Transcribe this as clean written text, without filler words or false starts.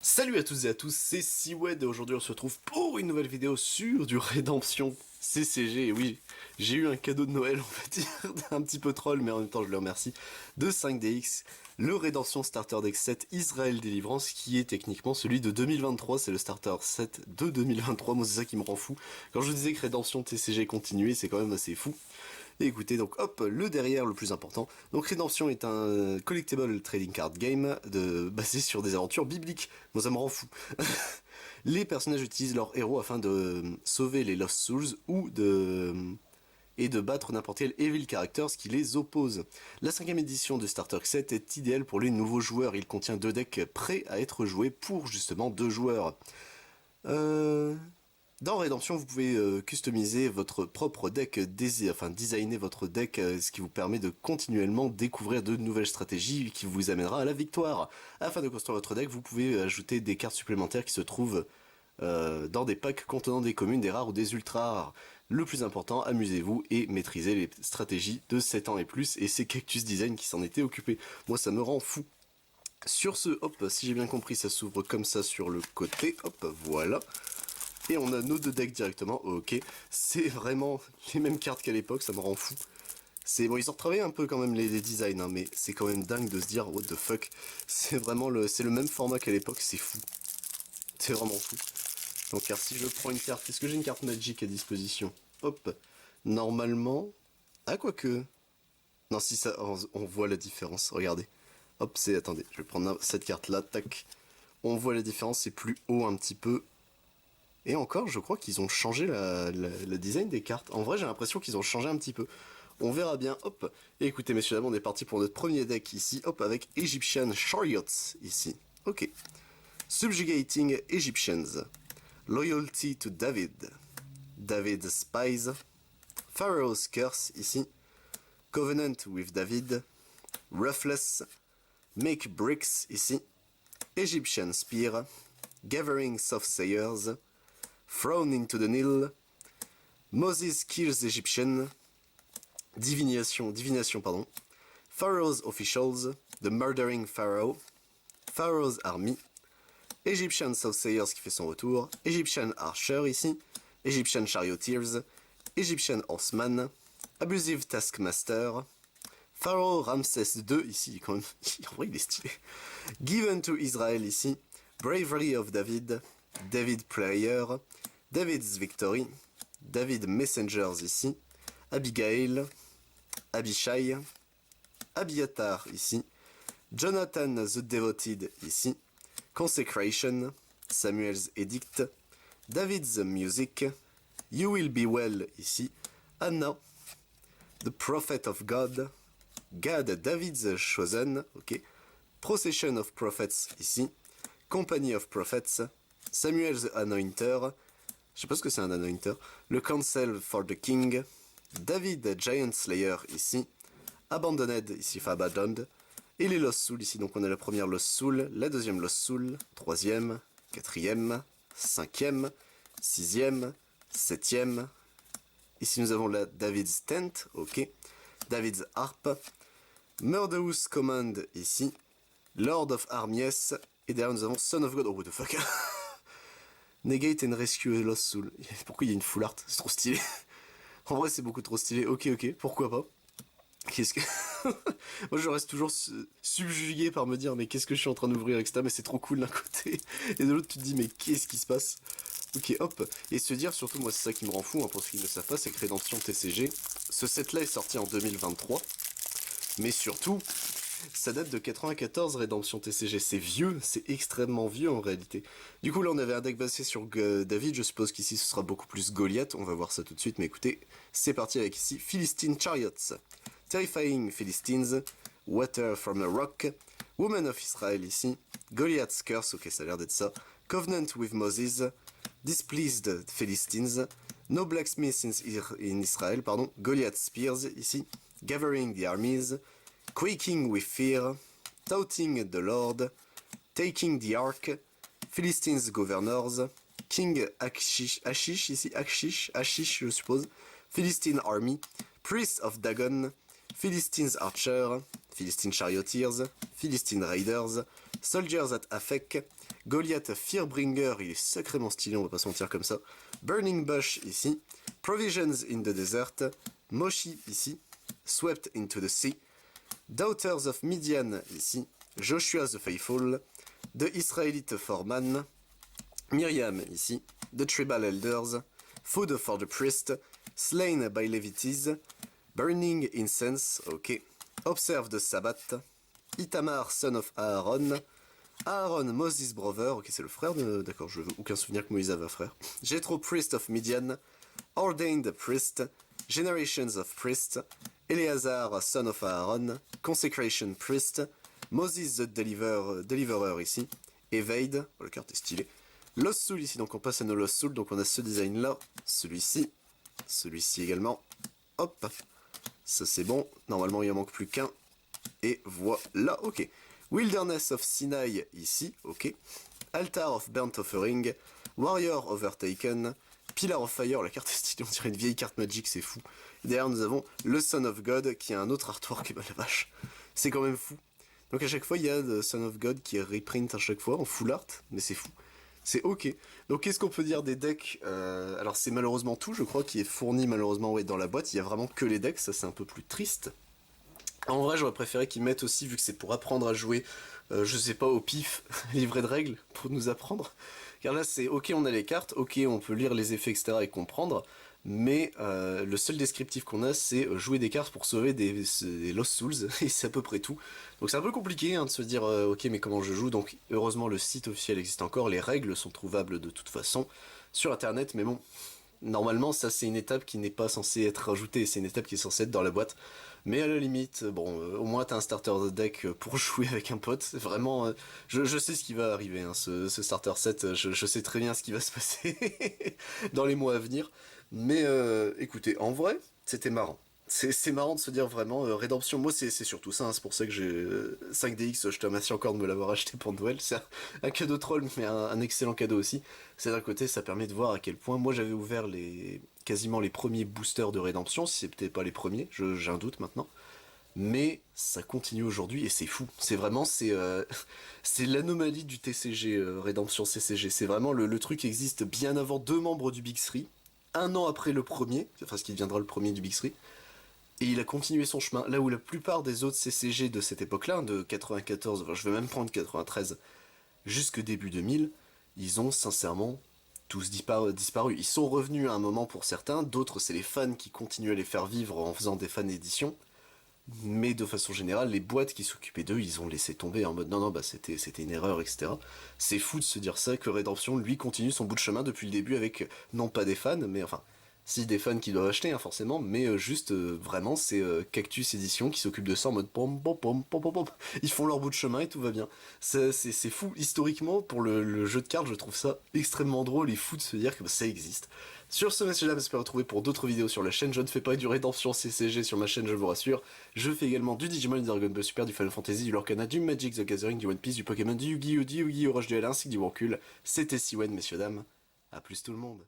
Salut à toutes et à tous, c'est Siwed et aujourd'hui on se retrouve pour une nouvelle vidéo sur du Rédemption CCG. Et oui, j'ai eu un cadeau de Noël, on va dire, un petit peu troll, mais en même temps je le remercie, de 5DX, le Rédemption Starter Deck 7 Israël Délivrance, qui est techniquement celui de 2023, c'est le Starter 7 de 2023, moi c'est ça qui me rend fou. Quand je vous disais que Rédemption TCG continuait, c'est quand même assez fou. Et écoutez, donc hop, le derrière le plus important. Donc Redemption est un collectible trading card game basé sur des aventures bibliques. Moi ça me rend fou. Les personnages utilisent leurs héros afin de sauver les Lost Souls et de battre n'importe quel Evil Characters qui les oppose. La 5ème édition de Starter Set est idéale pour les nouveaux joueurs. Il contient 2 decks prêts à être joués pour justement 2 joueurs. Dans Redemption, vous pouvez customiser votre propre deck, designer votre deck, ce qui vous permet de continuellement découvrir de nouvelles stratégies qui vous amènera à la victoire. Afin de construire votre deck, vous pouvez ajouter des cartes supplémentaires qui se trouvent dans des packs contenant des communes, des rares ou des ultra rares. Le plus important, amusez-vous et maîtrisez les stratégies de 7 ans et plus, et c'est Cactus Design qui s'en était occupé. Moi ça me rend fou. Sur ce, hop, si j'ai bien compris, ça s'ouvre comme ça sur le côté, hop, voilà. Et on a nos 2 decks directement, ok. C'est vraiment les mêmes cartes qu'à l'époque, ça me rend fou. C'est bon, ils ont retravaillé un peu quand même les designs, hein, mais c'est quand même dingue de se dire what the fuck. C'est vraiment c'est le même format qu'à l'époque, c'est fou. C'est vraiment fou. Donc car si je prends une carte, est-ce que j'ai une carte Magic à disposition? Hop. Normalement, ah quoique. Non, si ça, on voit la différence. Regardez. Hop, attendez, je vais prendre cette carte là, tac. On voit la différence, c'est plus haut un petit peu. Et encore, je crois qu'ils ont changé le design des cartes. En vrai, j'ai l'impression qu'ils ont changé un petit peu. On verra bien, hop. Et écoutez, messieurs, dames, on est parti pour notre premier deck ici, hop, avec Egyptian Chariots, ici. Ok. Subjugating Egyptians. Loyalty to David. David's Spies. Pharaoh's Curse, ici. Covenant with David. Ruthless. Make Bricks, ici. Egyptian Spear. Gathering Soothsayers. Thrown into the Nile, Moses kills Egyptian, divination, pardon, Pharaoh's officials, the murdering Pharaoh, Pharaoh's army, Egyptian Soothsayers qui fait son retour, Egyptian Archer ici, Egyptian Charioteers, Egyptian Horseman, Abusive Taskmaster, Pharaoh Ramsès II ici, quand même, en vrai il est stylé, Given to Israel ici, Bravery of David, David Player, David's Victory, David Messengers ici, Abigail, Abishai, Abiatar ici, Jonathan the Devoted ici, Consecration, Samuel's Edict, David's Music, You Will Be Well ici, Anna, The Prophet of God, Gad David's Chosen, ok, Procession of Prophets ici, Company of Prophets, Samuel the Anointer, je sais pas ce que c'est un Anointer, le Council for the King, David Giant Slayer ici, Abandoned ici, enfin Abandoned, et les Lost Souls ici, donc on a la première Lost Soul, la deuxième Lost Soul, troisième, quatrième, cinquième, sixième, septième, ici nous avons la David's Tent, ok, David's Harp, Murderous Command ici, Lord of Armies, et derrière nous avons Son of God, oh what the fuck. Negate and Rescue Lost Soul. Pourquoi il y a une full art? C'est trop stylé. En vrai c'est beaucoup trop stylé, ok, pourquoi pas. Qu'est-ce que... Moi je reste toujours subjugué par me dire mais qu'est-ce que je suis en train d'ouvrir, etc. Mais c'est trop cool d'un côté. Et de l'autre tu te dis mais qu'est-ce qui se passe? Ok, hop. Et se dire surtout, moi c'est ça qui me rend fou, hein, pour ceux qui ne savent pas, c'est que Redemption TCG, ce set là est sorti en 2023. Mais surtout, ça date de 94, Redemption TCG, c'est vieux, c'est extrêmement vieux en réalité. Du coup là on avait un deck basé sur David, je suppose qu'ici ce sera beaucoup plus Goliath, on va voir ça tout de suite, mais écoutez, c'est parti avec ici Philistine Chariots, Terrifying Philistines, Water from a Rock, Woman of Israel ici, Goliath's Curse, ok ça a l'air d'être ça, Covenant with Moses, Displeased Philistines, No Blacksmith in Israel, pardon, Goliath Spears ici, Gathering the Armies, Quaking with Fear, Touting the Lord, Taking the Ark, Philistines Governors, King Ashish ici, Ashish je suppose, Philistine Army, Priest of Dagon, Philistines Archer, Philistine Charioteers, Philistine Raiders, Soldiers at Afek, Goliath Fearbringer, il est sacrément stylé, on va pas se mentir comme ça, Burning Bush ici, Provisions in the Desert, Moshi ici, Swept into the Sea, Daughters of Midian ici, Joshua the Faithful, The Israelite Foreman, Miriam ici, The Tribal Elders, Food for the Priest, Slain by Levites, Burning Incense, ok, Observe the Sabbath, Itamar son of Aaron, Aaron Moses brother, ok c'est le frère de... D'accord, je n'ai aucun souvenir que Moïse avait un frère. Jethro Priest of Midian, Ordained Priest, Generations of Priest, Eleazar son of Aaron, Consecration Priest, Moses the Deliverer ici, Evade, oh, la carte est stylée, Lost Soul ici, donc on passe à nos Lost Soul, donc on a ce design là, celui-ci également, hop, ça c'est bon, normalement il en manque plus qu'un, et voilà, ok. Wilderness of Sinai ici, ok. Altar of Burnt Offering, Warrior Overtaken, Pillar of Fire, la carte est stylée, on dirait une vieille carte Magic, c'est fou. Et derrière nous avons le Son of God qui a un autre artwork, et bah la vache, c'est quand même fou. Donc à chaque fois il y a le Son of God qui est reprint à chaque fois en full art, mais c'est fou. C'est ok. Donc qu'est-ce qu'on peut dire des decks alors c'est malheureusement tout, je crois, qui est fourni malheureusement ouais, dans la boîte, il y a vraiment que les decks, ça c'est un peu plus triste. En vrai, j'aurais préféré qu'ils mettent aussi, vu que c'est pour apprendre à jouer, je sais pas, au pif, livret de règles, pour nous apprendre. Car là, c'est ok, on a les cartes, ok, on peut lire les effets, etc. et comprendre, mais le seul descriptif qu'on a, c'est jouer des cartes pour sauver des Lost Souls, et c'est à peu près tout. Donc c'est un peu compliqué hein, de se dire, ok, mais comment je joue. Donc heureusement, le site officiel existe encore, les règles sont trouvables de toute façon sur Internet, mais bon, normalement, ça c'est une étape qui n'est pas censée être rajoutée, c'est une étape qui est censée être dans la boîte. Mais à la limite, bon, au moins t'as un starter deck pour jouer avec un pote. C'est vraiment, je sais ce qui va arriver, hein, ce starter set. Je sais très bien ce qui va se passer dans les mois à venir. Mais écoutez, en vrai, c'était marrant. C'est marrant de se dire vraiment, Rédemption, moi c'est surtout ça, hein, c'est pour ça que j'ai 5DX, je te remercie encore de me l'avoir acheté pour Noël, c'est un cadeau troll, mais un excellent cadeau aussi. C'est d'un côté, ça permet de voir à quel point, moi j'avais ouvert quasiment les premiers boosters de Rédemption, si c'est peut-être pas les premiers, j'ai un doute maintenant, mais ça continue aujourd'hui et c'est fou, c'est vraiment, c'est l'anomalie du TCG, Rédemption CCG, c'est vraiment le truc qui existe bien avant deux membres du Big Three, un an après le premier, enfin ce qui deviendra le premier du Big Three, et il a continué son chemin, là où la plupart des autres CCG de cette époque-là, de 94, enfin, je vais même prendre 93, jusque début 2000, ils ont sincèrement tous disparu. Ils sont revenus à un moment pour certains, d'autres c'est les fans qui continuent à les faire vivre en faisant des fan éditions, mais de façon générale, les boîtes qui s'occupaient d'eux, ils ont laissé tomber en mode non, bah c'était une erreur, etc. C'est fou de se dire ça, que Redemption, lui, continue son bout de chemin depuis le début avec, non pas des fans, mais enfin, si des fans qui doivent acheter, hein, forcément, mais juste vraiment, c'est Cactus Edition qui s'occupe de ça en mode pom pom pom pom pom pom. Ils font leur bout de chemin et tout va bien. C'est fou, historiquement, pour le jeu de cartes, je trouve ça extrêmement drôle et fou de se dire que bah, ça existe. Sur ce, messieurs dames, j'espère vous retrouver pour d'autres vidéos sur la chaîne. Je ne fais pas du Rédemption CCG sur ma chaîne, je vous rassure. Je fais également du Digimon, du Dragon Ball Super, du Final Fantasy, du Lorcana, du Magic the Gathering, du One Piece, du Pokémon, du Yu-Gi-Oh, Rush Duel ainsi que du Warcul. C'était Siwen, messieurs dames. A plus tout le monde.